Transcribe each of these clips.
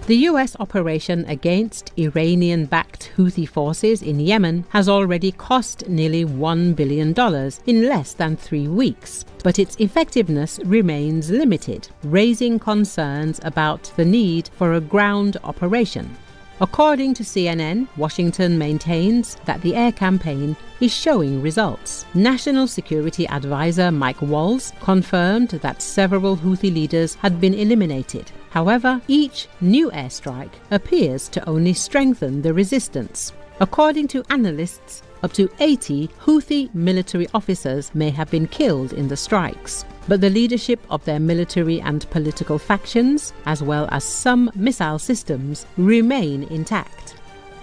The US operation against Iranian-backed Houthi forces in Yemen has already cost nearly $1 billion in less than 3 weeks, but its effectiveness remains limited, raising concerns about the need for a ground operation. According to CNN, Washington maintains that the air campaign is showing results. National Security Advisor Mike Waltz confirmed that several Houthi leaders had been eliminated. However, each new airstrike appears to only strengthen the resistance. According to analysts, up to 80 Houthi military officers may have been killed in the strikes, but the leadership of their military and political factions, as well as some missile systems, remain intact.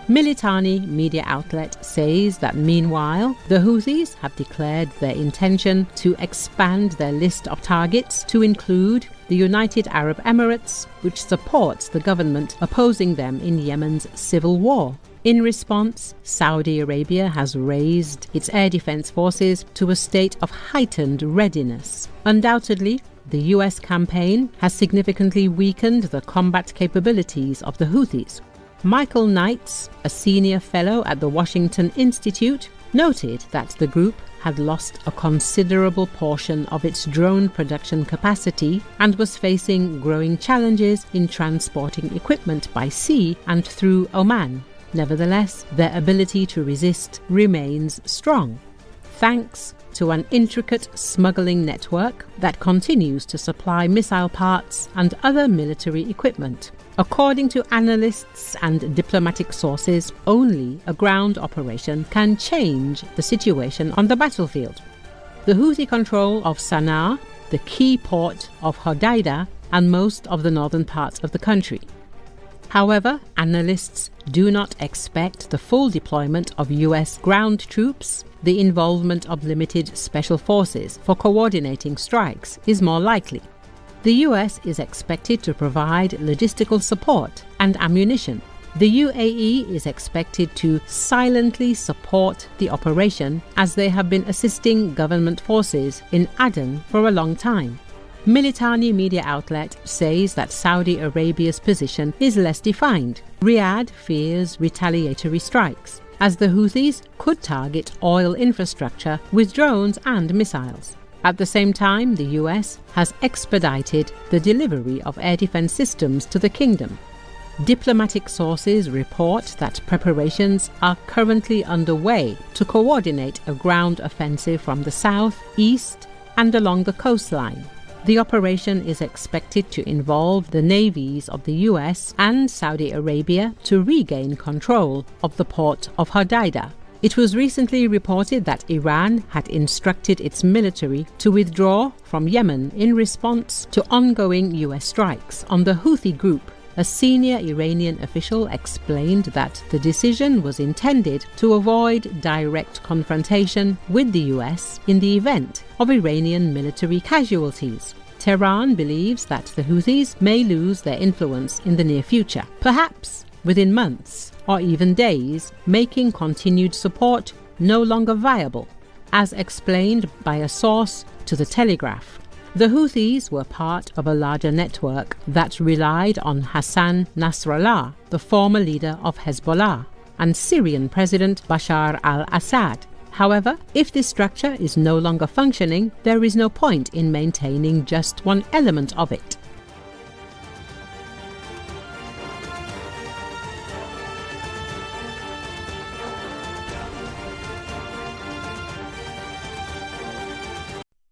Militani media outlet says that meanwhile, the Houthis have declared their intention to expand their list of targets to include the United Arab Emirates, which supports the government opposing them in Yemen's civil war. In response, Saudi Arabia has raised its air defense forces to a state of heightened readiness. Undoubtedly, the US campaign has significantly weakened the combat capabilities of the Houthis. Michael Knights, a senior fellow at the Washington Institute, noted that the group had lost a considerable portion of its drone production capacity and was facing growing challenges in transporting equipment by sea and through Oman. Nevertheless, their ability to resist remains strong, thanks to an intricate smuggling network that continues to supply missile parts and other military equipment. According to analysts and diplomatic sources, only a ground operation can change the situation on the battlefield. The Houthi control of Sana'a, the key port of Hodeidah, and most of the northern parts of the country. However, analysts do not expect the full deployment of US ground troops. The involvement of limited special forces for coordinating strikes is more likely. The US is expected to provide logistical support and ammunition. The UAE is expected to silently support the operation, as they have been assisting government forces in Aden for a long time. Militani media outlet says that Saudi Arabia's position is less defined. Riyadh fears retaliatory strikes, as the Houthis could target oil infrastructure with drones and missiles. At the same time, the US has expedited the delivery of air defense systems to the kingdom. Diplomatic sources report that preparations are currently underway to coordinate a ground offensive from the south, east, and along the coastline. The operation is expected to involve the navies of the US and Saudi Arabia to regain control of the port of Hodeidah. It was recently reported that Iran had instructed its military to withdraw from Yemen in response to ongoing US strikes on the Houthi group. A senior Iranian official explained that the decision was intended to avoid direct confrontation with the US in the event of Iranian military casualties. Tehran believes that the Houthis may lose their influence in the near future, perhaps within months or even days, making continued support no longer viable, as explained by a source to The Telegraph. The Houthis were part of a larger network that relied on Hassan Nasrallah, the former leader of Hezbollah, and Syrian President Bashar al-Assad. However, if this structure is no longer functioning, there is no point in maintaining just one element of it.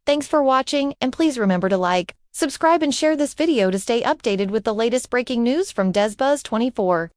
Thanks for watching, and please remember to like, subscribe, and share this video to stay updated with the latest breaking news from DesBuzz 24.